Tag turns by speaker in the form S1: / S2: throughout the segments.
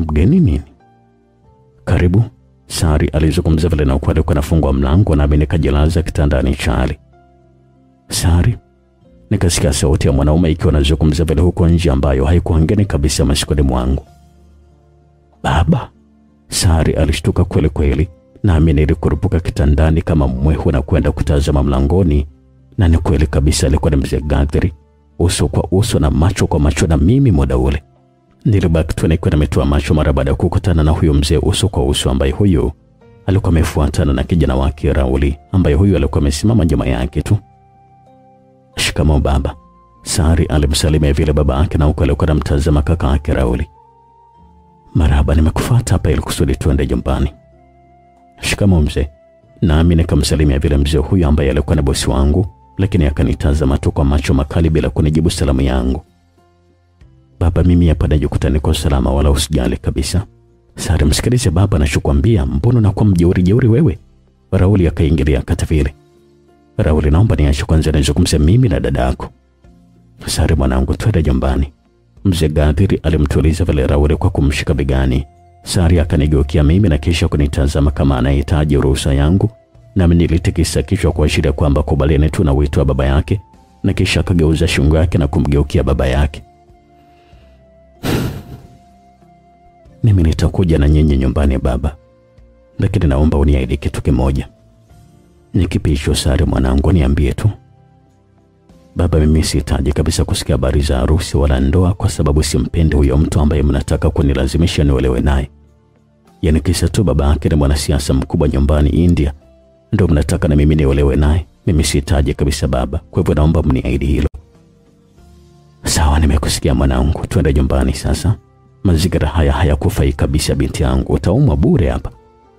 S1: Mgeni nini? Karibu, Sari alizungumza vile na kwa alikuwa anafungua mlango na mimi nikajilaza kitandani chali. Sari, nikasikia sauti ya mwanaume ikiwa anazungumza vile huko nje ambayo haikuwa ngeni kabisa masikioni mwangu. Baba, Sari alishtuka kweli kweli na mimi nilikurupuka kitandani kama mwehu na kwenda kutazama mlangoni, na ni kweli kabisa alikuwa ni mzee Gatheri, uso kwa uso na macho kwa macho na mimi muda ule. Nilibaki tu nikiwa nimetoa macho mara baada ya kukutana na huyo mzee uso kwa uso ambaye huyo alikuwa amefuatana na kijana wake Rauli ambaye huyo alikuwa amesimama nyuma yake tu. Shikamoo baba, Sari alimsalimia vile baba yake na huko alikuwa anamtazama kaka yake Rauli. Marhaba, nimekufuata hapa ili kusudi tuende nyumbani. Shikamoo mzee, nami nikamsalimia vile mzee huyo ambaye alikuwa ni bosi wangu, lakini akanitazama tu kwa macho makali bila kunijibu salamu yangu. Baba, mimi hapa najikuta niko salama wala usijali kabisa. Sari, msikilize baba anachokuambia, mbona unakuwa mjeuri wewe? Rauli akaingilia kati vile. Rauli, naomba niache kwanza nizungumze mimi na dada yako. Sari mwanangu, twende nyumbani. Mzee Gatheri alimtuliza vile Rauli kwa kumshika begani. Sari akanigeukia mimi na kisha kunitazama kama anahitaji ruhusa yangu, nami nilitikisa kichwa kuashiria kwamba kubaliane tu na wito wa baba yake, na kisha akageuza shingo yake na kumgeukia baba yake. Mimi nitakuja na nyinyi nyumbani baba, lakini naomba uniahidi kitu kimoja. Ni kipi hicho Sari mwanangu, niambie tu. Baba, mimi sihitaji kabisa kusikia habari za harusi wala ndoa kwa sababu simpendi huyo mtu ambaye mnataka kunilazimisha niolewe naye. Yaani kisa tu baba yake ni mwanasiasa mkubwa nyumbani India, ndio mnataka na mimi niolewe naye? Mimi sihitaji kabisa baba, kwa hivyo naomba mniahidi hilo. Sawa, nimekusikia mwanangu, twende nyumbani sasa. Mazingira haya hayakufai kabisa binti yangu, utaumwa bure hapa.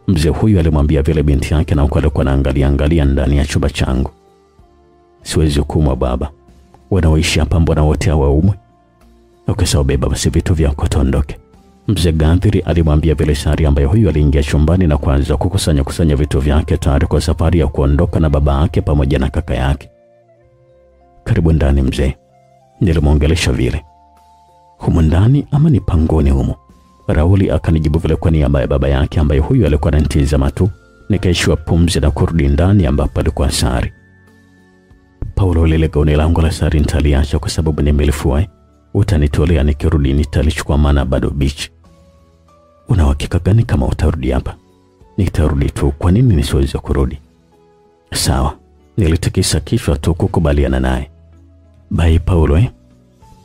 S1: Mzee huyu alimwambia vile binti yake na alikuwa anaangalia ndani ya chumba changu. Siwezi kuumwa baba, wanaoishi hapa mbona wote hawaumwi? Sawa beba, basi vitu vyako tuondoke. Mzee Gatheri alimwambia vile Sari ambaye huyu aliingia chumbani na kuanza kukusanya vitu vyake tayari kwa safari ya kuondoka na baba yake pamoja na kaka yake. Karibu ndani mzee, nilimwongelesha vile. Humu ndani ama ni pangoni humu? Rauli akanijibu vile kwa niaba ya baba yake ambaye huyu alikuwa ananitazama tu. Nikaishiwa pumzi na kurudi ndani ambapo alikuwa Sari. Paulo, lile gauni langu la Sari nitaliacha kwa sababu nimelifua. Utanitolea nikirudi nitalichukua maana bado bichi. Una uhakika gani kama utarudi hapa? Nitarudi tu, kwa nini nisiweze kurudi? Sawa, nilitikisa kichwa tu kukubaliana naye. Bye Paulo.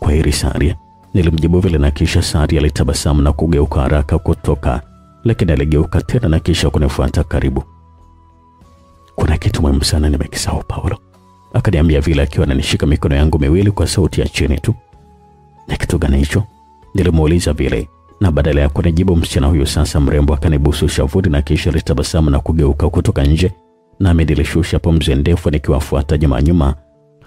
S1: Kwaheri Sari, nilimjibu vile na kisha Sari alitabasamu na kugeuka haraka kutoka, lakini aligeuka tena na kisha kunifuata karibu. Kuna kitu muhimu sana nimekisahau Paulo, akaniambia vile akiwa ananishika mikono yangu miwili kwa sauti ya chini tu. Ni kitu gani hicho? Nilimuuliza vile, na badala ya kunijibu msichana huyo sasa mrembo akanibusu shavuni na kisha alitabasamu na kugeuka kutoka nje, nami nilishusha pumzi ndefu nikiwafuata nyuma,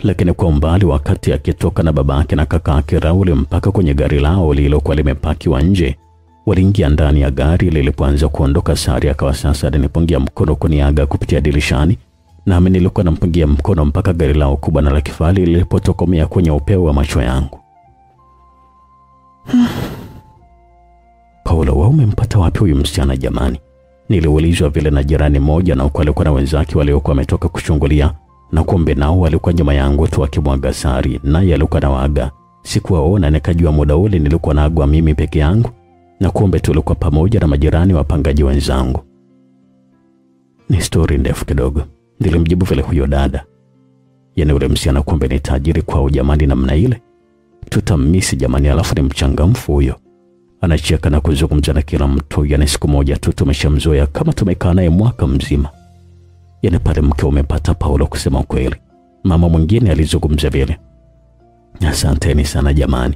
S1: lakini kwa umbali wakati akitoka na baba yake na kaka yake Rauli mpaka kwenye gari lao lililokuwa limepakiwa nje. Waliingia ndani ya gari lilipoanza kuondoka. Sari akawa sasa alinipungia mkono kuniaga kupitia dirishani, nami nilikuwa nampungia mkono mpaka gari lao kubwa na la kifahari lilipotokomea kwenye upeo wa macho yangu. Paulo, wewe umempata wapi huyu msichana jamani? Niliulizwa vile na jirani moja, na huko alikuwa na wenzake waliokuwa wametoka kuchungulia, na kumbe nao walikuwa nyuma yangu tu akimwaga Sari, naye alikuwa anawaaga. Sikuwaona, nikajua muda ule nilikuwa naagwa mimi peke yangu, na kumbe tulikuwa pamoja na majirani wapangaji wenzangu. Ni story ndefu kidogo, nilimjibu vile huyo dada. Yaani ule msichana kumbe ni tajiri kwa jamani namna ile. Tutamisi jamani, alafu ni mchangamfu huyo. Anacheka na kuzungumza na kila mtu, yaani siku moja tu tumeshamzoea kama tumekaa naye mwaka mzima. Yaani pale mke umepata Paulo, kusema kweli. Mama mwingine alizungumza vile. Asanteni sana jamani,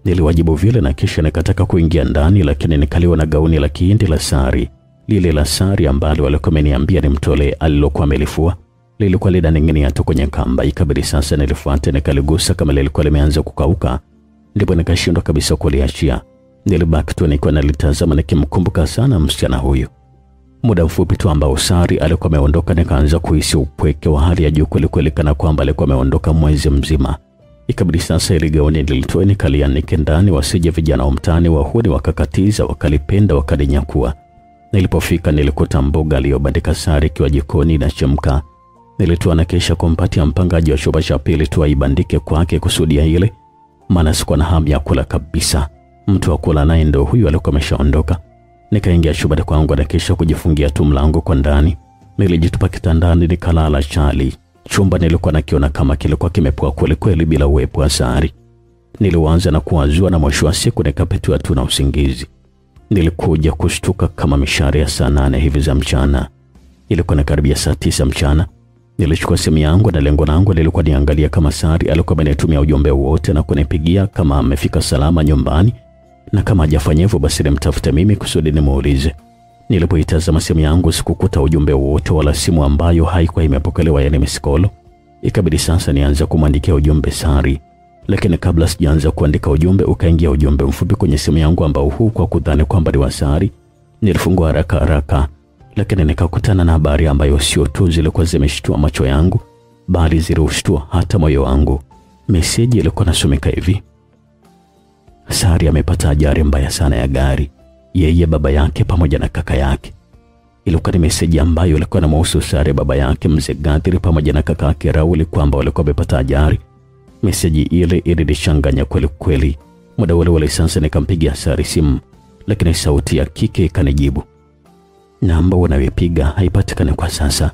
S1: niliwajibu vile na kisha nikataka kuingia ndani, lakini nikaliwa na gauni la kihindi la Sari. Lile la Sari ambalo walikuwa wameniambia nimtolee alilokuwa amelifua lilikuwa linaning'inia tu kwenye kamba. Ikabidi sasa nilifuate nikaligusa kama lilikuwa limeanza kukauka, ndipo nikashindwa kabisa kuliachia. Nilibaki tu nikiwa nalitazama nikimkumbuka sana msichana huyo. Muda mfupi tu ambao Sari alikuwa ameondoka, nikaanza kuhisi upweke wa hali ya juu kweli kana kwamba alikuwa ameondoka mwezi mzima. Ikabidi sasa ile gauni nilitoe nikalianike ndani, wasije vijana wa mtaani wahuni wakakatiza, wakalipenda, wakalinyakua. Nilipofika nilikuta mboga aliyobandika Sari ikiwa jikoni inachemka. Nilitoa na kisha kumpatia mpangaji wa chumba cha pili tu aibandike kwake kusudia ile, maana sikuwa na hamu ya kula kabisa. Mtu wa kula naye ndio huyu alikuwa ameshaondoka. Nikaingia chumbani kwangu na kisha kujifungia tu mlango kwa ndani. Nilijitupa kitandani nikalala chali. Chumba nilikuwa nakiona kama kilikuwa kimepoa kweli kweli bila uwepo wa Sari. Nilianza na kuwazua na mwisho wa siku nikapetua tu na usingizi. Nilikuja kushtuka kama mishare ya saa 8 hivi za mchana. Ilikuwa na karibia saa 9 mchana. Nilichukua simu yangu na lengo langu lilikuwa niangalia kama Sari alikuwa amenitumia ujumbe wote na kunipigia kama amefika salama nyumbani, na kama hajafanya hivyo basi nimtafute mimi kusudi nimuulize. Nilipoitazama simu yangu sikukuta ujumbe wote wala simu ambayo haikuwa imepokelewa, yani miskolo. Ikabidi sasa nianze kumwandikia ujumbe Sari, lakini kabla sijaanza kuandika ujumbe ukaingia ujumbe mfupi kwenye simu yangu ambao huu kwa kudhani kwamba ni wa Sari. Nilifungua haraka lakini nikakutana na habari ambayo sio tu zilikuwa zimeshtua macho yangu bali ziliushtua hata moyo wangu. Meseji ilikuwa nasomeka hivi: Sari amepata ajali mbaya sana ya gari, yeye, baba yake pamoja na kaka yake. Ilikuwa ni meseji ambayo ilikuwa inamhusu Sari, baba yake Mzee Gadhiri pamoja na kaka yake Rauli kwamba walikuwa wamepata ajali. Meseji ile ilinichanganya kweli kweli. Muda ule sasa nikampigia Sari simu, lakini sauti ya kike ikanijibu: namba unayopiga haipatikani kwa sasa,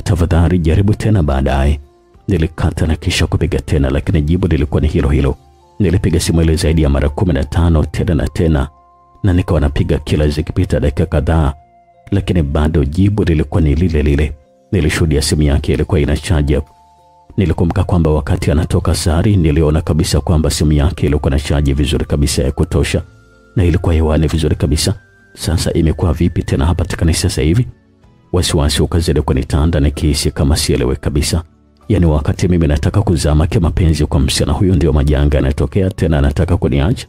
S1: tafadhali jaribu tena baadaye. Nilikata na kisha kupiga tena, lakini jibu lilikuwa ni hilo hilo. Nilipiga simu ile zaidi ya mara 15 tena na tena, na nikawa napiga kila zikipita dakika kadhaa, lakini bado jibu lilikuwa ni lile lile. Nilishuhudia simu yake ilikuwa inachaji. Nilikumbuka kwamba wakati anatoka Sari niliona kabisa kwamba simu yake ilikuwa na chaji vizuri kabisa ya kutosha na ilikuwa hewani vizuri kabisa. Sasa imekuwa vipi tena hapatikani sasa hivi? Wasiwasi ukazidi kunitanda nikihisi kama sielewe kabisa. Yani wakati mimi nataka kuzama kimapenzi kwa msichana huyu ndio majanga yanatokea tena anataka kuniacha.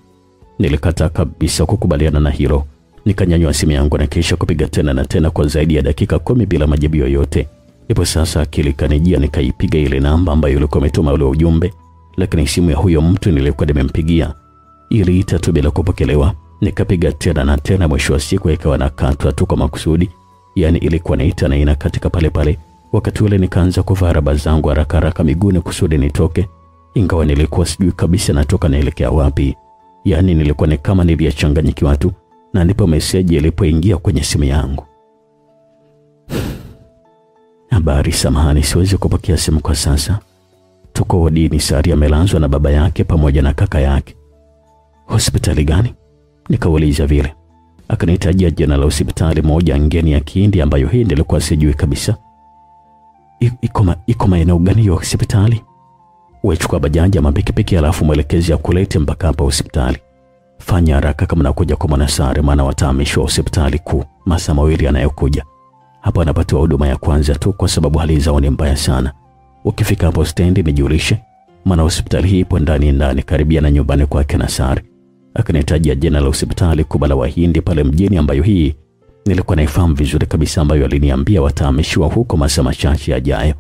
S1: Nilikata kabisa kukubaliana na hilo. Nikanyanyua simu yangu na kisha kupiga tena na tena kwa zaidi ya dakika 10 bila majibu yoyote. Ipo sasa akili kanijia, nikaipiga ile namba ambayo ilikuwa imetuma ule ujumbe, lakini simu ya huyo mtu nilikuwa nimempigia iliita tu bila kupokelewa. Nikapiga tena na tena, mwisho wa siku ikawa nakatwa tu kwa makusudi. Yani ilikuwa naita na inakatika pale pale. Wakati ule nikaanza kuvaa raba zangu haraka miguuni kusudi nitoke, ingawa nilikuwa sijui kabisa natoka naelekea wapi. Yani nilikuwa ni kama niliyachanganyikiwa tu, na ndipo meseji ilipoingia kwenye simu yangu: habari, samahani siwezi kupokea simu kwa sasa. Tuko wodini, Sari amelazwa na baba yake pamoja na kaka yake. Hospitali gani? Nikauliza vile. Akanitajia jina la hospitali moja ngeni ya Kihindi ambayo hii nilikuwa sijui kabisa. Iko maeneo gani ya hospitali? Wewe chukua bajaji ama pikipiki alafu mwelekezi akulete mpaka hapa hospitali. Fanya haraka kama nakuja kwa mwana Sari, maana watahamishwa hospitali kuu masaa 2 yanayokuja. Hapa anapatiwa huduma ya kwanza tu kwa sababu hali zao ni mbaya sana. Ukifika hapo stendi nijulishe, maana hospitali hii ipo ndani karibia na nyumbani kwake na Sari. Akanitajia jina la hospitali kubwa la Wahindi pale mjini ambayo hii nilikuwa naifahamu vizuri kabisa, ambayo aliniambia watahamishiwa huko masaa machache yajayo.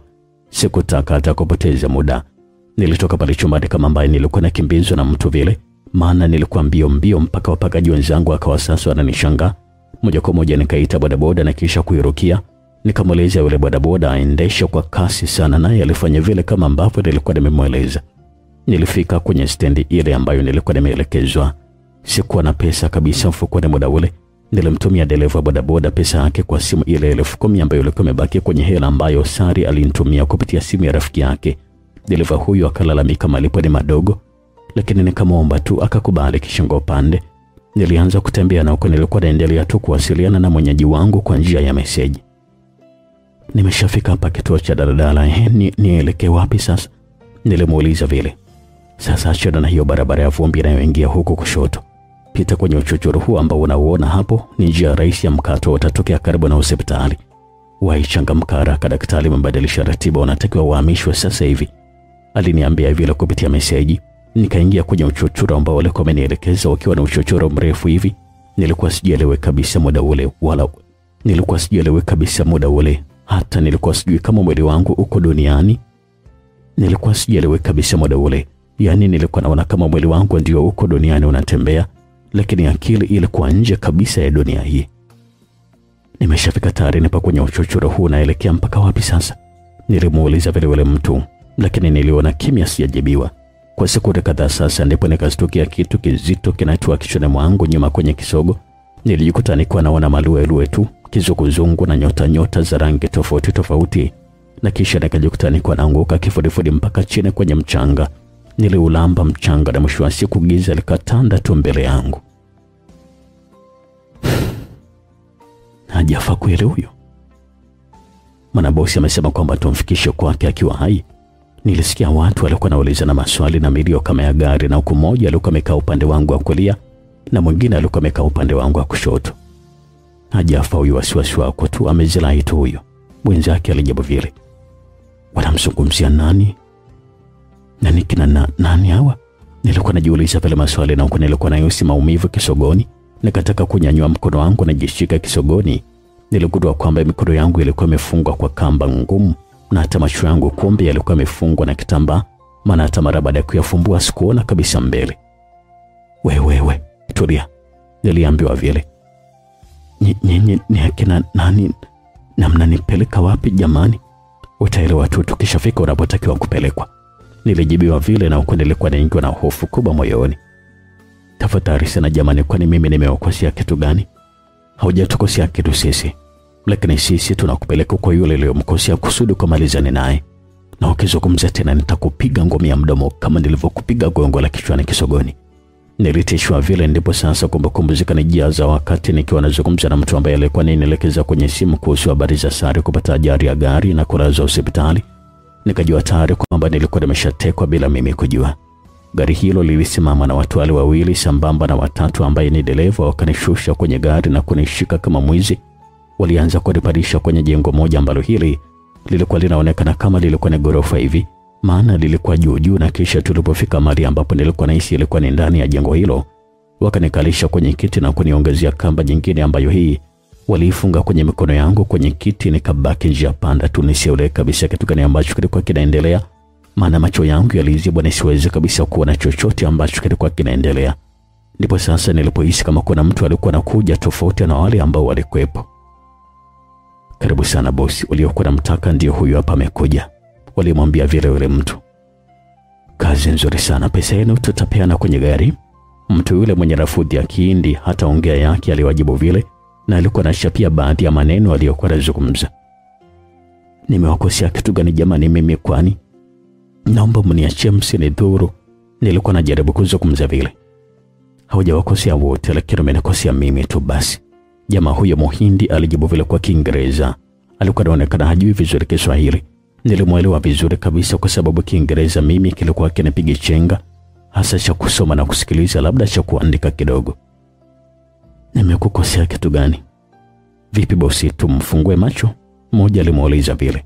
S1: Sikutaka hata kupoteza muda. Nilitoka pale chumbani kama ambaye nilikuwa nakimbizwa na mtu vile, maana nilikuwa mbio mpaka wapagaji wenzangu akawa sasa wananishangaa. Moja kwa moja nikaita bodaboda na kisha kuirukia. Nikamweleza yule bodaboda aendeshe kwa kasi sana, naye alifanya vile kama ambavyo nilikuwa nimemweleza. Nilifika kwenye stendi ile ambayo nilikuwa nimeelekezwa. Sikuwa na pesa kabisa mfukoni muda ule. Nilimtumia dereva bodaboda pesa yake kwa simu ile 10,000 ambayo ilikuwa imebaki kwenye hela ambayo Sari alinitumia kupitia simu ya rafiki yake. Dereva huyo akalalamika malipo ni madogo, lakini nikamwomba tu akakubali kishingo upande. Nilianza kutembea na huko nilikuwa naendelea tu kuwasiliana na mwenyeji wangu kwa njia ya meseji. Nimeshafika hapa kituo cha daladala, nielekee wapi sasa? Nilimuuliza vile. Sasa achana na hiyo barabara ya vumbi inayoingia huko kushoto. Pita kwenye uchochoro huu ambao unauona hapo, ni njia rahisi ya mkato, utatokea karibu na hospitali. Waichangamka haraka, daktari amebadilisha ratiba, unatakiwa uhamishwe sasa hivi. Aliniambia vile kupitia meseji. Nikaingia kwenye uchochoro ambao walikuwa wamenielekeza, ukiwa na uchochoro mrefu hivi. Nilikuwa sijielewi kabisa muda ule. Hata nilikuwa sijui kama mwili wangu uko duniani. Nilikuwa sijielewi kabisa muda ule. Yaani nilikuwa naona kama mwili wangu ndio uko duniani unatembea, lakini akili ilikuwa nje kabisa ya dunia hii. Nimeshafika tayari nipa kwenye uchochoro huu, naelekea mpaka wapi sasa? Nilimuuliza vile yule mtu, lakini niliona kimya, sijajibiwa. Kwa sekunde kadhaa sasa ndipo nikastukia kitu kizito kinatua kichwani mwangu nyuma kwenye kisogo. Nilijikuta nilikuwa naona maluelue tu, kizunguzungu na nyota za rangi tofauti tofauti, na kisha nikajikuta nilikuwa naanguka kifudifudi mpaka chini kwenye mchanga. Niliulamba mchanga na mwisho wa siku giza likatanda tu mbele yangu. Hajafa kweli huyo? Maana bosi amesema kwamba tumfikishe kwake akiwa hai. Nilisikia watu walikuwa naulizana maswali na milio kama ya gari, na huku mmoja alikuwa amekaa upande wangu wa kulia na mwingine alikuwa amekaa upande wangu wa kushoto. Hajafa huyo, wasiwasi wako tu, amezirai tu huyo, mwenzake alijibu vile. Wanamzungumzia nani? Nani kina nani hawa? Nilikuwa najiuliza pale maswali, na huko nilikuwa nahisi maumivu kisogoni. Nikataka kunyanyua mkono wangu na jishika kisogoni. Niligundua kwamba mikono yangu ilikuwa imefungwa kwa kamba ngumu, na hata macho yangu kumbe yalikuwa yamefungwa na kitambaa, maana hata mara baada ya kuyafumbua sikuona kabisa mbele. Wewe, tulia, niliambiwa vile. Nyinyi ni akina nani na mnanipeleka wapi jamani? Utaelewa tu tukishafika unapotakiwa kupelekwa, nilijibiwa vile, na huko nilikuwa naingiwa na hofu kubwa moyoni. Tafadhali sana jamani, kwani mimi nimewakosea kitu gani? Haujatukosea kitu sisi, lakini sisi tunakupeleka kwa yule aliyomkosea kusudi kumalizane naye. Na ukizungumza tena nitakupiga ngome ya mdomo kama nilivyokupiga gongo la kichwani kisogoni. Nilitishwa vile, ndipo sasa kumbukumbu zikanijaza wakati nikiwa nazungumza na mtu ambaye alikuwa ananielekeza kwenye simu kuhusu habari za Sari kupata ajali ya gari na kulazwa hospitali. Nikajua tayari kwamba nilikuwa nimeshatekwa bila mimi kujua. Gari hilo lilisimama na watu wale wawili sambamba na watatu ambaye ni dereva wakanishusha kwenye gari na kunishika kama mwizi. Walianza kunipandisha kwenye jengo moja ambalo hili lilikuwa linaonekana kama lilikuwa ni ghorofa hivi, maana lilikuwa juu, na kisha tulipofika mahali ambapo nilikuwa nahisi ilikuwa ni ndani ya jengo hilo, wakanikalisha kwenye kiti na kuniongezea kamba nyingine ambayo hii waliifunga kwenye mikono yangu kwenye kiti. Nikabaki njia panda tu, nisielewe kabisa kitu gani ambacho kilikuwa kinaendelea, maana macho yangu yalizibwa nisiweze kabisa kuona chochote ambacho kilikuwa kinaendelea. Ndipo sasa nilipohisi kama kuna mtu alikuwa anakuja tofauti na wale ambao walikuwepo. Karibu sana bosi, uliokuwa namtaka ndio huyu hapa amekuja, walimwambia vile yule mtu. Kazi nzuri sana, pesa yenu tutapeana kwenye gari. Mtu yule mwenye rafudhi ya Kihindi hata ongea yake aliwajibu vile, na alikuwa anashapia baadhi ya maneno aliyokuwa anazungumza. Nimewakosea kitu gani jamani mimi kwani? Naomba mniachie, msinidhuru. Nilikuwa najaribu kuzungumza vile. Hawajawakosea wote, lakini umenikosea mimi tu basi. Jamaa huyo Muhindi alijibu vile kwa Kiingereza. Alikuwa anaonekana hajui vizuri Kiswahili. Nilimuelewa vizuri kabisa kwa sababu Kiingereza mimi kilikuwa kinipiga chenga, hasa cha kusoma na kusikiliza, labda cha kuandika kidogo. Nimekukosea kitu gani? Vipi bosi, tumfungue macho? Mmoja alimuuliza vile.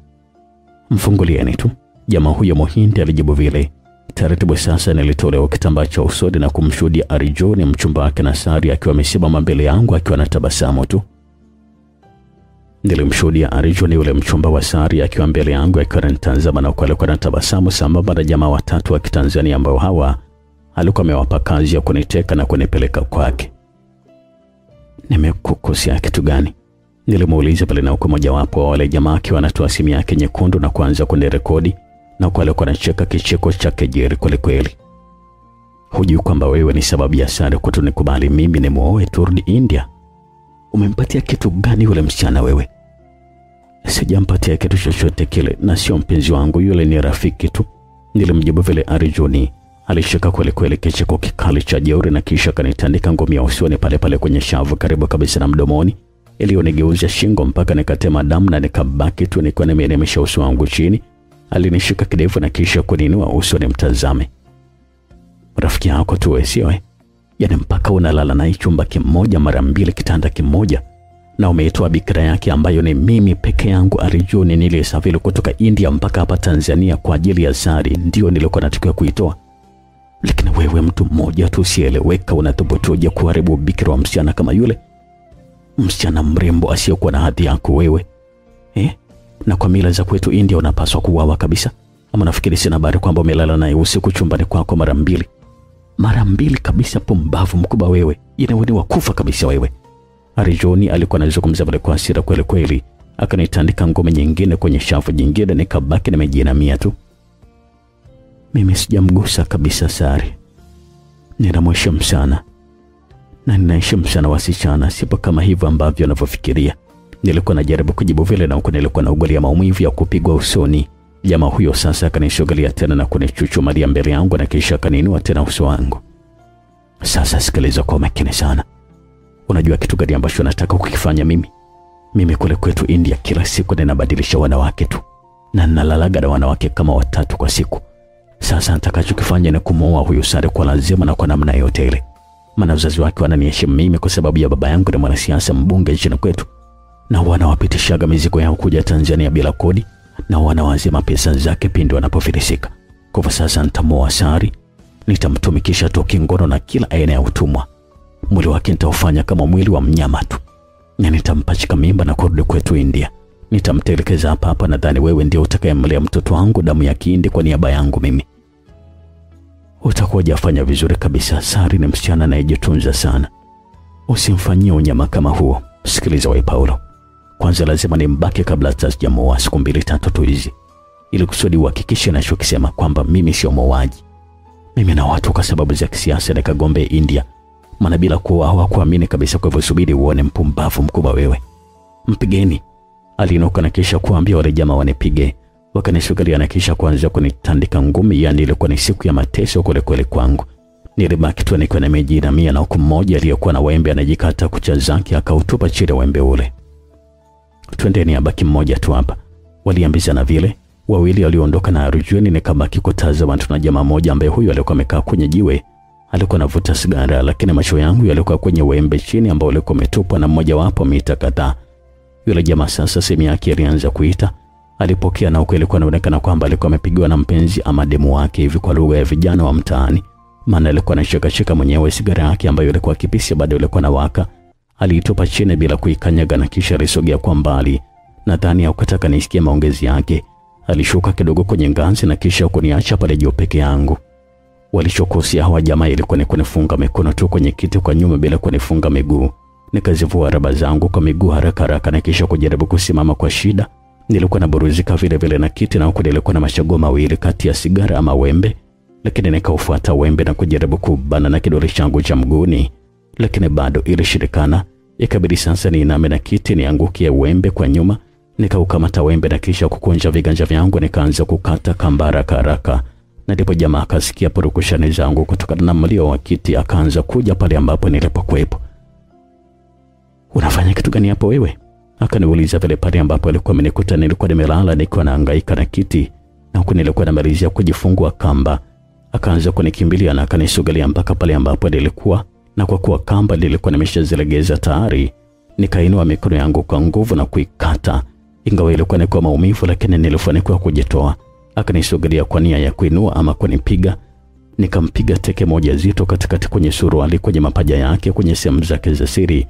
S1: Mfungulieni tu, jamaa huyo Muhindi alijibu vile. Taratibu sasa nilitolewa kitambaa cha usoni na kumshuhudia Arjun, mchumba wake na Sari, akiwa amesimama mbele yangu akiwa anatabasamu tu. Nilimshuhudia Arjun, yule mchumba wa Sari, akiwa mbele yangu akiwa ananitazama na kwa alikuwa anatabasamu sambamba na jamaa watatu wa Kitanzania ambao hawa alikuwa amewapa kazi ya kuniteka na kunipeleka kwake. Nimekukosea kitu gani? Nilimuuliza pale, na huko mmoja wapo wa wale jamaa akiwa anatoa simu yake nyekundu na kuanza kunirekodi, na kwa alikuwa anacheka kicheko cha kejeli kweli kweli. Hujui kwamba wewe ni sababu ya Sari kutonikubali mimi ni muoe turudi India? Umempatia kitu gani yule msichana wewe? Sijampatia kitu chochote kile, na sio mpenzi wangu, yule ni rafiki tu, nilimjibu vile. Arjuni alishika kweli kweli kicheko kikali cha jeuri, na kisha kanitandika ngumi ya usoni pale pale kwenye shavu karibu kabisa na mdomoni, iliyonigeuza shingo mpaka nikatema damu na nikabaki tu nikiwa nimeinamisha uso wangu chini. Alinishika kidevu na kisha kuninua uso nimtazame. Rafiki yako tu wewe, sio? Yaani mpaka unalala naye chumba kimoja mara mbili, kitanda kimoja, na umeitoa bikira yake ambayo ni mimi peke yangu Arjun nilisafiri kutoka India mpaka hapa Tanzania kwa ajili ya Sari, ndio nilikuwa natakiwa kuitoa. Lakini wewe mtu mmoja tu usieleweka unathubutu kuharibu bikira wa msichana kama yule, msichana mrembo asiyokuwa na hadhi yako wewe. Na kwa mila za kwetu India unapaswa kuuawa kabisa. Ama nafikiri sina habari kwamba umelala naye usiku chumbani kwako mara mbili? Mara mbili kabisa, pumbavu mkubwa wewe. Inaweni wakufa kabisa wewe. Arjuni alikuwa anazungumza pale kwa hasira kweli kweli. Akanitandika ngome nyingine kwenye shavu jingine, nikabaki nimejinamia tu. Mimi sijamgusa kabisa Sari. Ninamheshimu sana. Na ninaheshimu sana wasichana, sipo kama hivyo ambavyo anavyofikiria. Nilikuwa najaribu kujibu vile na huko nilikuwa naugulia maumivu ya kupigwa usoni. Jamaa huyo sasa akanishogalia tena na kunichuchumalia mbele yangu na kisha akaninua tena uso wangu. Sasa sikiliza kwa makini sana. Unajua kitu gani ambacho nataka kukifanya mimi? Mimi kule kwetu India kila siku ninabadilisha wanawake tu. Na ninalalaga na wanawake kama 3 kwa siku. Sasa nitakachokifanya ni kumuoa huyu Sari kwa lazima na kwa namna yote ile. Maana wazazi wake wananiheshimu mimi kwa sababu ya baba yangu ni mwanasiasa mbunge nchini kwetu. Na wanawapitishaga mizigo yao kuja Tanzania bila kodi, na wanawazima pesa zake pindi wanapofilisika. Kwa hivyo sasa nitamuoa Sari, nitamtumikisha toki ngono na kila aina ya utumwa. Mwili wake nitaufanya kama mwili wa mnyama tu. Na nitampachika mimba na kurudi kwetu India. Nitamtelekeza hapa, nadhani wewe ndio utakayemlea mtoto wangu damu ya Kihindi kwa niaba yangu mimi. Utakuwa hujafanya vizuri kabisa. Sari ni msichana anayejitunza sana. Usimfanyie unyama kama huo. Sikiliza wewe Paulo. Kwanza lazima nimbake kabla sijamuoa siku 2-3 tu hizi. Ili kusudi uhakikishe ninachokisema kwamba mimi sio muuaji. Mimi na watu kwa sababu za kisiasa nikagombe India. Maana bila kuoa hawakuamini kabisa, kwa hivyo subiri uone mpumbavu mkubwa wewe. Mpigeni. Aliinuka na kisha kuambia wale jamaa wanipige. Wakanishugalia na kisha kuanza kunitandika ngumi, yani ilikuwa ni siku ya mateso kule kule kwangu. Nilibaki tu nikiwa nimejinamia na huku mmoja aliyekuwa na wembe anajikata kucha zake akautupa chini wembe ule. Twendeni, abaki mmoja tu hapa. Waliambizana vile. Wawili waliondoka na Arjuni, nikabaki kutazama tu na jamaa mmoja ambaye huyu alikuwa amekaa kwenye jiwe. Alikuwa anavuta sigara, lakini macho yangu yalikuwa kwenye wembe chini ambao ulikuwa umetupwa na mmoja wapo mita kadhaa. Yule jamaa sasa simu yake ilianza kuita. Alipokea na huko ilikuwa inaonekana kwamba alikuwa amepigiwa na mpenzi ama demu wake hivi kwa lugha ya vijana wa mtaani. Maana alikuwa anashika mwenyewe sigara yake ambayo ilikuwa kipisi bado ilikuwa na waka. Aliitupa chini bila kuikanyaga na kisha alisogea kwa mbali. Nadhani hakutaka nisikie maongezi yake. Alishuka kidogo kwenye ngazi na kisha kuniacha pale juu peke yangu. Walichokosia hawa jamaa ilikuwa ni kunifunga mikono tu kwenye kiti kwa nyuma bila kunifunga miguu. Nikazivua raba zangu kwa miguu haraka na kisha kujaribu kusimama kwa shida. Nilikuwa naburuzika vile vile na kiti, na huko nilikuwa na machaguo mawili kati ya sigara ama wembe, lakini nikaufuata wembe na kujaribu kubana na kidole changu cha mguuni, lakini bado ilishirikana. Ikabidi sasa niiname na kiti niangukie wembe kwa nyuma. Nikaukamata wembe na kisha kukunja viganja vyangu nikaanza kukata kamba haraka. Na ndipo jamaa akasikia purukushani zangu kutokana na mlio wa kiti, akaanza kuja pale ambapo nilipokuwepo. Unafanya kitu gani hapo wewe? Akaniuliza vile pale ambapo alikuwa amenikuta nilikuwa nimelala nikiwa nahangaika na kiti, na huko nilikuwa namalizia kujifungua kamba. Akaanza kunikimbilia na akanisugalia mpaka pale ambapo nilikuwa, na kwa kuwa kamba nilikuwa nimeshazilegeza tayari, nikainua mikono yangu kwa nguvu na kuikata. Ingawa ilikuwa ni kwa maumivu, lakini nilifanikiwa kujitoa. Akanisugalia kwa nia ya kuinua ama kunipiga. Nikampiga teke moja zito katikati kwenye suruali, kwenye mapaja yake, kwenye sehemu zake za siri.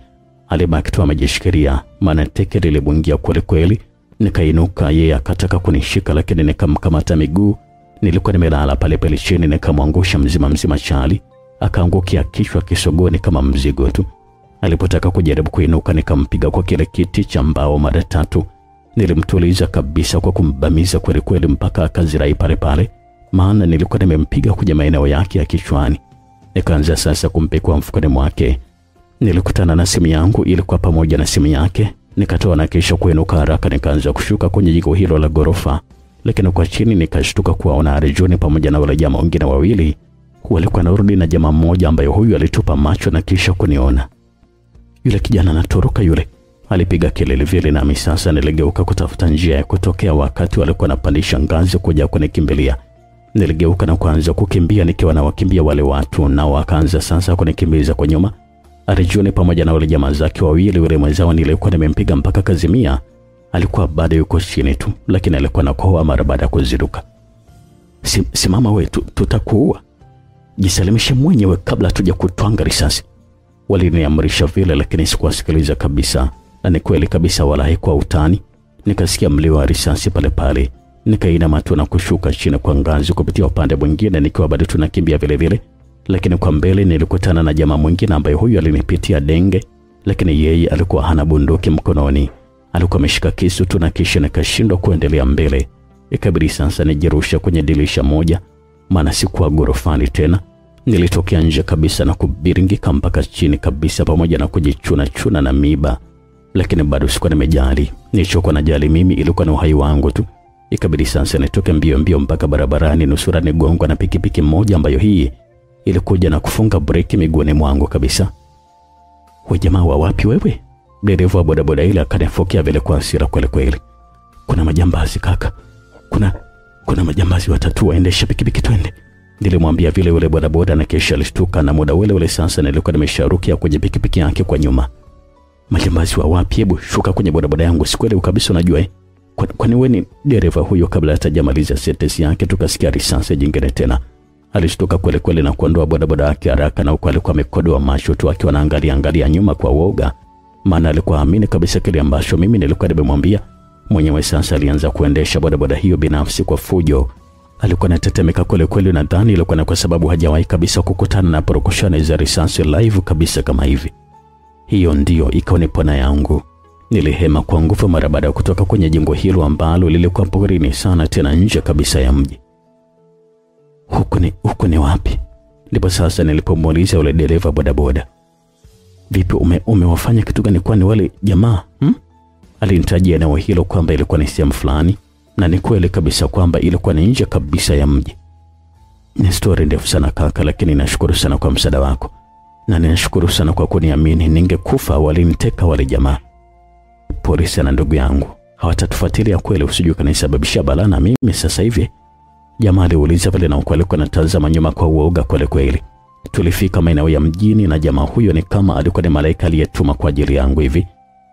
S1: Alibaki tu amejishikilia, maana teke lilibungia kweli kweli. Nikainuka, yeye akataka kunishika, lakini nikamkamata miguu. Nilikuwa nimelala pale pale chini, nikamwangusha mzima chali. Akaangukia kichwa kisogoni kama mzigo tu. Alipotaka kujaribu kuinuka, nikampiga kwa kile kiti cha mbao mara 3. Nilimtuliza kabisa kwa kumbamiza kweli kweli mpaka akazirai pale pale, maana nilikuwa nimempiga kwenye maeneo yake ya kichwani. Nikaanza sasa kumpekua mfukoni mwake. Nilikutana na simu yangu, ilikuwa pamoja na simu yake. Nikatoa na kisha kuinuka haraka nikaanza kushuka kwenye jiko hilo la gorofa. Lakini kwa chini nikashtuka kuwaona Arjuni pamoja na wale jamaa wengine wawili. Walikuwa narudi na jamaa mmoja ambaye huyu alitupa macho na kisha kuniona. Yule kijana anatoroka yule, alipiga kelele vile, nami sasa niligeuka kutafuta njia ya kutokea wakati walikuwa napandisha ngazi kuja kunikimbilia. Niligeuka na kuanza kukimbia nikiwa na wakimbia wale watu, na wakaanza sasa kunikimbiza kwa nyuma. Arjuni pamoja na wale jamaa zake wawili, wale mwenzao nilikuwa nimempiga mpaka kazimia, alikuwa bado yuko chini tu, lakini alikuwa nakohoa mara baada ya kuziruka. Simama wewe, tutakuua. Jisalimishe mwenyewe kabla tuja kutwanga risasi. Waliniamrisha vile, lakini sikuwasikiliza kabisa. Na ni kweli kabisa, wala haikuwa utani. Nikasikia mlio wa risasi pale pale. Nikainama tu na kushuka chini kwa ngazi kupitia upande mwingine nikiwa bado tunakimbia vile vile. Lakini kwa mbele nilikutana na jamaa mwingine ambaye huyu alinipitia denge, lakini yeye alikuwa hana bunduki mkononi. Alikuwa ameshika kisu tu na kisha nikashindwa kuendelea mbele. Ikabidi sasa nijirusha kwenye dirisha moja, maana sikuwa gorofani tena. Nilitokea nje kabisa na kubiringika mpaka chini kabisa pamoja na kujichuna chuna na miba. Lakini bado sikuwa nimejali. Nilichokuwa najali mimi ilikuwa ni uhai wangu tu. Ikabidi sasa nitoke mbio mbio mpaka barabarani nusura nigongwa na pikipiki moja ambayo hii ilikuja na kufunga breki miguuni mwangu kabisa. "Wewe jamaa wa wapi wewe?" Dereva wa bodaboda ile akanifokea vile kwa hasira kweli kweli. "Kuna majambazi kaka. Kuna majambazi watatu waendesha pikipiki twende." Nilimwambia vile yule bodaboda na kisha alishtuka na muda ule sasa nilikuwa nimesharukia kwenye pikipiki yake kwa nyuma. "Majambazi wa wapi? Hebu shuka kwenye bodaboda yangu, sikweli kabisa unajua Kwani wewe ni dereva huyo?" Kabla hatajamaliza sentence yake tukasikia risasi jingine tena. Alishtuka kweli kweli na kuondoa bodaboda yake haraka, na huko alikuwa amekodoa macho tu akiwa anaangalia nyuma kwa woga, maana alikuwa amini kabisa kile ambacho mimi nilikuwa nimemwambia. Mwenyewe sasa alianza kuendesha bodaboda hiyo binafsi kwa fujo. Alikuwa anatetemeka kweli kweli, na dhani ilikuwa na kwa sababu hajawahi kabisa kukutana na porokoshani za risasi live kabisa kama hivi. Hiyo ndio ikawa ni pona yangu. Nilihema kwa nguvu mara baada ya kutoka kwenye jengo hilo ambalo lilikuwa porini sana tena nje kabisa ya mji. Huku ni wapi? Ndipo sasa nilipomuuliza yule dereva bodaboda. "Vipi umewafanya kitu gani kwani wale jamaa?" Alinitajia eneo hilo kwamba ilikuwa ni sehemu fulani, na ni kweli kabisa kwamba ilikuwa ni nje kabisa ya mji. "Ni story ndefu sana kaka, lakini nashukuru sana kwa msaada wako. Na ninashukuru sana kwa kuniamini, ningekufa waliniteka wale jamaa." "Polisi na ndugu yangu hawatatufuatilia kweli, usijue kanisababisha balaa na mimi sasa hivi?" Jamaa aliuliza vile, na ukweli alikuwa anatazama nyuma kwa uoga kweli kweli. Tulifika maeneo ya mjini na jamaa huyo ni kama alikuwa ni malaika aliyetuma kwa ajili yangu hivi.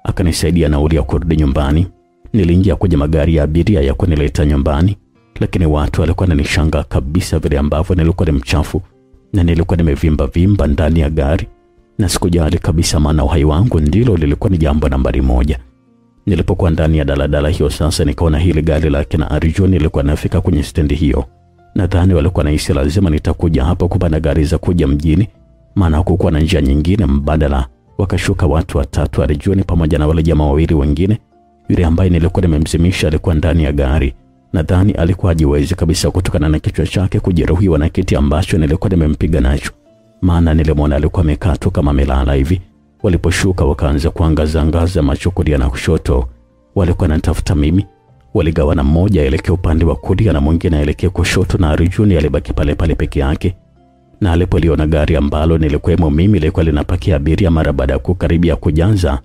S1: Akanisaidia nauli ya kurudi nyumbani. Niliingia kwenye magari ya abiria ya kunileta nyumbani, lakini watu walikuwa wananishangaa kabisa vile ambavyo nilikuwa ni mchafu na nilikuwa nimevimba ndani ya gari, na sikujali kabisa maana uhai wangu ndilo lilikuwa ni jambo nambari moja. Nilipokuwa ndani ya daladala hiyo sasa nikaona hili gari la kina Arjun lilikuwa nafika kwenye stendi hiyo. Nadhani walikuwa nahisi lazima nitakuja hapa kupanda gari za kuja mjini, maana hakukuwa na njia nyingine mbadala. Wakashuka watu watatu, Arjun pamoja na wale jamaa wawili wengine. Yule ambaye nilikuwa nimemzimisha alikuwa ndani ya gari. Nadhani alikuwa hajiwezi kabisa kutokana na kichwa chake kujeruhiwa na kiti ambacho nilikuwa nimempiga nacho, maana nilimwona alikuwa amekaa tu kama amelala hivi. Waliposhuka wakaanza kuangaza macho kulia na kushoto. Walikuwa wanatafuta mimi. Waligawana, mmoja aelekea upande wa kulia na mwingine aelekea kushoto, na Arjun alibaki pale peke yake. Na alipoliona gari ambalo nilikuwemo mimi lilikuwa linapakia abiria, mara baada ya kukaribia kujanza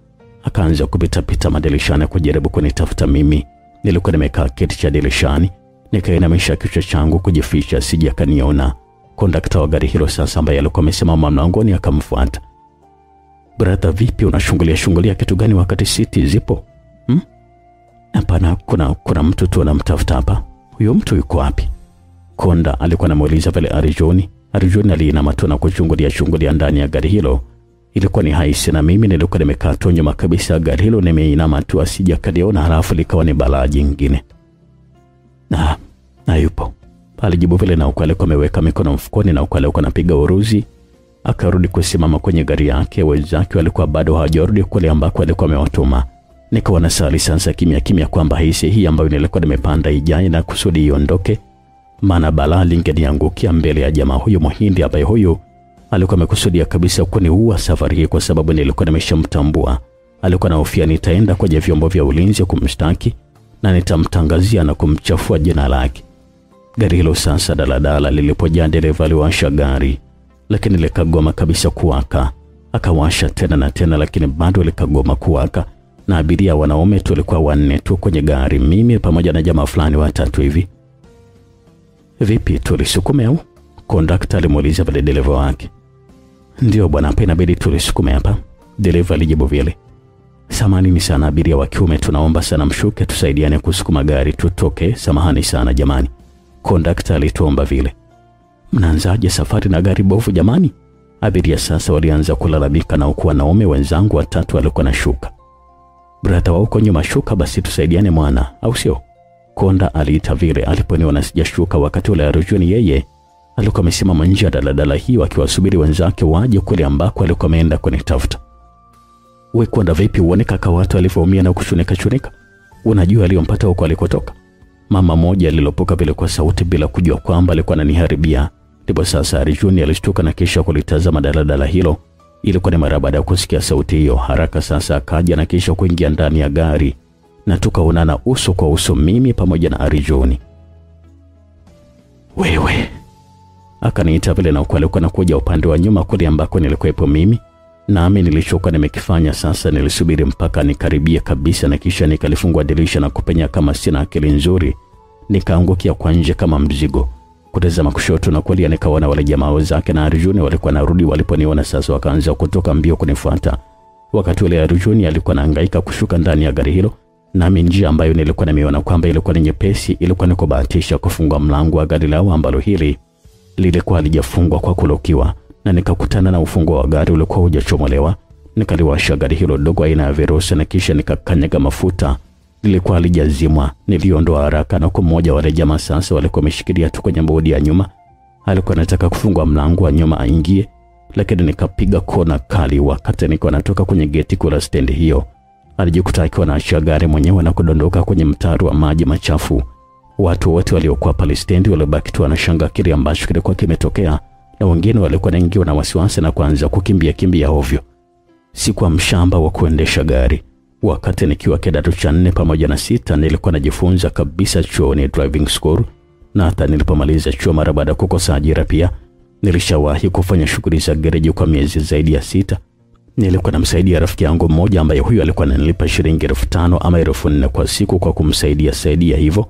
S1: akaanza kupita madirishani kujaribu kunitafuta mimi. Nilikuwa nimekaa kiti cha dirishani, nikainamisha kichwa changu kujificha sije akaniona. Kondakta wa gari hilo sasa ambaye alikuwa amesimama mlangoni akamfuata. "Brother, vipi unashungulia kitu gani wakati siti zipo?" "Hapana, kuna mtu tu anamtafuta hapa." "Huyo mtu yuko wapi?" Konda alikuwa anamuuliza vile Arjun. Arjun aliinama tu na kuchungulia ndani ya gari hilo. Ilikuwa ni haisi na mimi nilikuwa nimekaa tu nyuma kabisa gari hilo, nimeinama tu asije akaniona, halafu likawa ni balaa jingine. Na yupo." Alijibu vile, na ukweli alikuwa ameweka mikono mfukoni na ukweli alikuwa anapiga uruzi. Akarudi kusimama kwenye gari yake. Wenzake walikuwa bado hawajarudi kule ambako alikuwa amewatuma. Nikawa nasali sasa kimya kwamba hisi hii ambayo nilikuwa nimepanda ijaye na kusudi iondoke, maana balaa lingeniangukia mbele ya jamaa huyo Muhindi ambaye huyo alikuwa amekusudia kabisa kuniua safari hii, kwa sababu nilikuwa nimeshamtambua. Alikuwa anahofia nitaenda kwenye vyombo vya ulinzi kumshtaki na nitamtangazia na kumchafua jina lake. Gari hilo sasa daladala lilipojaa, dereva aliwasha gari lakini likagoma kabisa kuwaka. Akawasha tena na tena lakini bado likagoma kuwaka, na abiria wanaume tulikuwa 4 tu kwenye gari, mimi pamoja na jamaa fulani watatu hivi. "Vipi, tulisukume au?" Kondakta alimuuliza vile dereva wake. "Ndio bwana, hapa inabidi tulisukume hapa," dereva alijibu vile. "Samahani sana abiria wa kiume, tunaomba sana mshuke tusaidiane kusukuma gari tutoke, samahani sana jamani," kondakta alituomba vile. "Mnaanzaje safari na gari bovu jamani?" Abiria sasa walianza kulalamika, na huku wanaume wenzangu watatu walikuwa na shuka. "Brother wa huko nyuma, shuka basi tusaidiane mwana, au sio?" Konda aliita vile aliponiona sijashuka. Wakati ule Arjun yeye alikuwa amesimama nje ya daladala hiyo akiwasubiri wenzake waje kule ambako alikuwa ameenda kunitafuta. "Wewe Konda, vipi uone kaka watu alivyoumia na kushunika? Unajua aliyompata huko alikotoka?" Mama moja alilopoka vile kwa sauti bila kujua kwamba alikuwa ananiharibia. Ndipo sasa Arjun alishtuka na kisha kulitazama daladala hilo. Ilikuwa ni mara baada ya kusikia sauti hiyo. Haraka sasa akaja na kisha kuingia ndani ya gari na tukaonana uso kwa uso, mimi pamoja na Arjun. "Wewe," akaniita vile, na ukweli alikuwa anakuja upande wa nyuma kule ambako nilikuwepo mimi. Nami nilichokuwa nimekifanya sasa, nilisubiri mpaka nikaribia kabisa na kisha nikalifungua dirisha na kupenya kama sina akili nzuri. Nikaangukia kwa nje kama mzigo. Kutazama kushoto na kulia nikaona wale jamaa zake na Arjun walikuwa narudi. Waliponiona sasa wakaanza kutoka mbio kunifuata. Wakati ule Arjun alikuwa anahangaika kushuka ndani ya gari hilo, nami njia ambayo nilikuwa nimeona kwamba ilikuwa ni nyepesi ilikuwa nikubahatisha kufungua mlango wa gari lao ambalo hili lilikuwa halijafungwa kwa kulokiwa, na nikakutana na ufunguo wa gari ulikuwa hujachomolewa. Nikaliwasha gari hilo dogo aina ya Verosa na kisha nikakanyaga mafuta. Lilikuwa halijazimwa. Niliondoa haraka na mmoja wale jamaa sasa walikuwa wameshikilia tu kwenye bodi ya nyuma. Alikuwa anataka kufungua mlango wa nyuma aingie, lakini nikapiga kona kali. Wakati nilikuwa natoka kwenye geti kula stendi hiyo, alijikuta akiwa anaachia gari mwenyewe na kudondoka kwenye mtaro wa maji machafu. Watu wote waliokuwa pale stendi walibaki tu wanashangaa kile ambacho kilikuwa kimetokea, na wengine walikuwa wanaingiwa na wasiwasi na kuanza kukimbia ovyo. Sikuwa mshamba wa kuendesha gari. Wakati nikiwa kidato cha 4 pamoja na 6 nilikuwa najifunza kabisa chuoni driving school, na hata nilipomaliza chuo mara baada ya kukosa ajira pia nilishawahi kufanya shughuli za gereji kwa miezi zaidi ya 6. Nilikuwa namsaidia rafiki yangu mmoja ambaye huyu alikuwa ananilipa shilingi 5,000 ama 4,000 kwa siku kwa kumsaidia hivyo.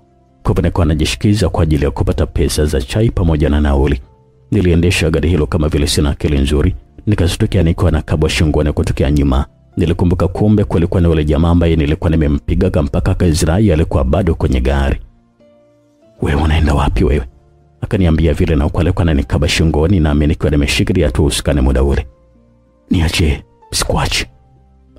S1: Kwa hivyo nilikuwa najishikiza kwa ajili ya kupata pesa za chai pamoja na nauli. Niliendesha gari hilo kama vile sina akili nzuri. Nikasitokea nikiwa na kabwa shingoni kutokea nyuma. Nilikumbuka kumbe kulikuwa na yule jamaa ambaye nilikuwa nimempiga mpaka Kaisrai alikuwa bado kwenye gari. "Wewe unaenda wapi wewe?" Akaniambia vile, na alikuwa ananikaba shingoni na mimi nikiwa nimeshikilia tu usikane muda ule. "Niache, sikuache."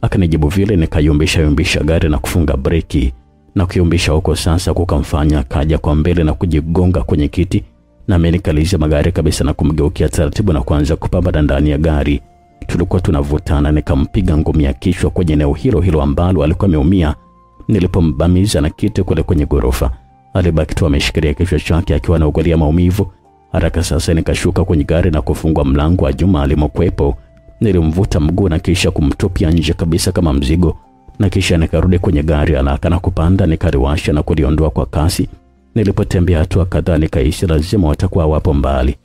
S1: Akanijibu vile. Nikayumbisha gari na kufunga breki, na kuyumbisha huko sasa kukamfanya kaja kwa mbele na kujigonga kwenye kiti, na mimi nikaliza magari kabisa na kumgeukia taratibu na kuanza kupambana ndani ya gari. Tulikuwa tunavutana. Nikampiga ngumi ya kichwa kwenye eneo hilo ambalo alikuwa ameumia. Nilipombamiza na kiti kule kwenye gorofa, alibaki tu ameshikilia kichwa chake akiwa anaogolia maumivu. Haraka sasa nikashuka kwenye gari na kufungua mlango wa Juma alimokwepo. Nilimvuta mguu na kisha kumtupia nje kabisa kama mzigo, na kisha nikarudi kwenye gari haraka na kupanda. Nikaliwasha na kuliondoa kwa kasi. Nilipotembea hatua kadhaa nikahisi lazima watakuwa wapo mbali,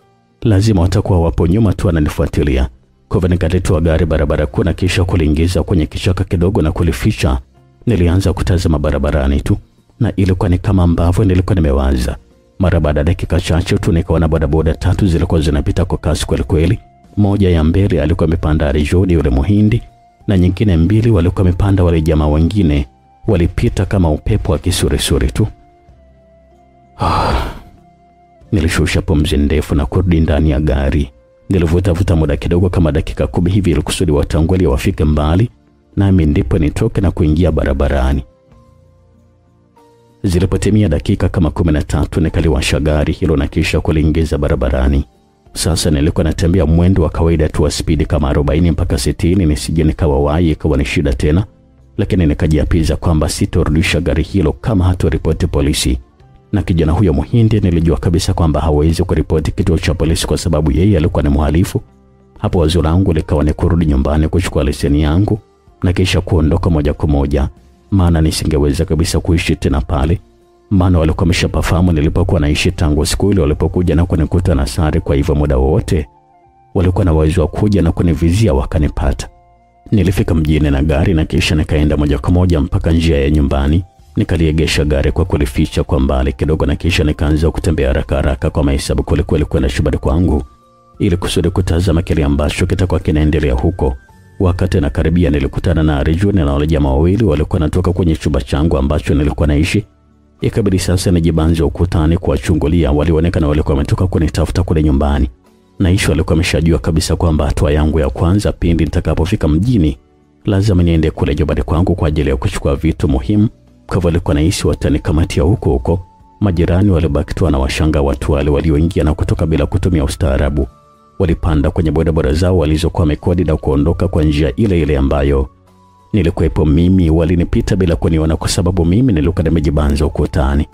S1: lazima watakuwa wapo nyuma tu ananifuatilia. Kwa hivyo nikalitoa gari barabara kuu na kisha kuliingiza kwenye kichaka kidogo na kulificha. Nilianza kutazama barabarani tu, na ilikuwa ni kama ambavyo nilikuwa nimewaza. Mara baada ya dakika chache tu nikaona bodaboda 3 zilikuwa zinapita kwa kasi kweli kweli. Moja ya mbele alikuwa amepanda Arjun yule Muhindi, na nyingine 2 walikuwa wamepanda wale jamaa wengine. Walipita kama upepo wa kisurisuri tu. Nilishusha pumzi ndefu na kurudi ndani ya gari. Nilivuta muda kidogo kama dakika 10 hivi ili kusudi watangulia wafike mbali, nami ndipo nitoke na kuingia barabarani. Zilipotimia dakika kama 13 nikaliwasha gari hilo na kisha kuliingiza barabarani. Sasa nilikuwa natembea mwendo wa kawaida tu wa spidi kama 40 mpaka 60 nisije nikawahi ikawa ni shida tena, lakini nikajiapiza kwamba sitorudisha gari hilo kama hatoripoti polisi. Na kijana huyo Muhindi nilijua kabisa kwamba hawezi kuripoti kituo cha polisi kwa sababu yeye alikuwa ni mhalifu. Hapo wazo langu likawa ni kurudi nyumbani kuchukua leseni yangu na kisha kuondoka moja kwa moja, maana nisingeweza kabisa kuishi tena pale. Maana walikuwa wameshapafahamu nilipokuwa naishi tangu siku ile walipokuja na kunikuta na sare. Kwa hivyo muda wote walikuwa na uwezo wa kuja na kunivizia wakanipata. Nilifika mjini na gari na kisha nikaenda moja kwa moja mpaka njia ya nyumbani. Nikaliegesha gari kwa kulificha kwa mbali kidogo na kisha nikaanza kutembea haraka kwa mahesabu kweli kwenda shambani kwangu ili kusudi kutazama kile ambacho kitakuwa kinaendelea huko. Wakati nakaribia nilikutana na Arjun na wale jamaa wawili walikuwa natoka kwenye chumba changu ambacho nilikuwa naishi. Ikabidi sasa nijibanze ukutani kuwachungulia. Walionekana walikuwa wametoka kunitafuta kule nyumbani, na hicho walikuwa wameshajua kabisa kwamba hatua yangu ya kwanza pindi nitakapofika mjini lazima niende kule nyumbani kwangu kwa ajili ya kuchukua vitu muhimu Kwa hivyo alikuwa nahisi watanikamatia huko. Majirani walibaki tu wanawashanga watu wale walioingia na kutoka bila kutumia ustaarabu. Walipanda kwenye bodaboda zao walizokuwa wamekodi na kuondoka kwa njia ile ile ambayo nilikuwepo mimi. Walinipita bila kuniona kwa sababu mimi nilikuwa nimejibanza ukutani.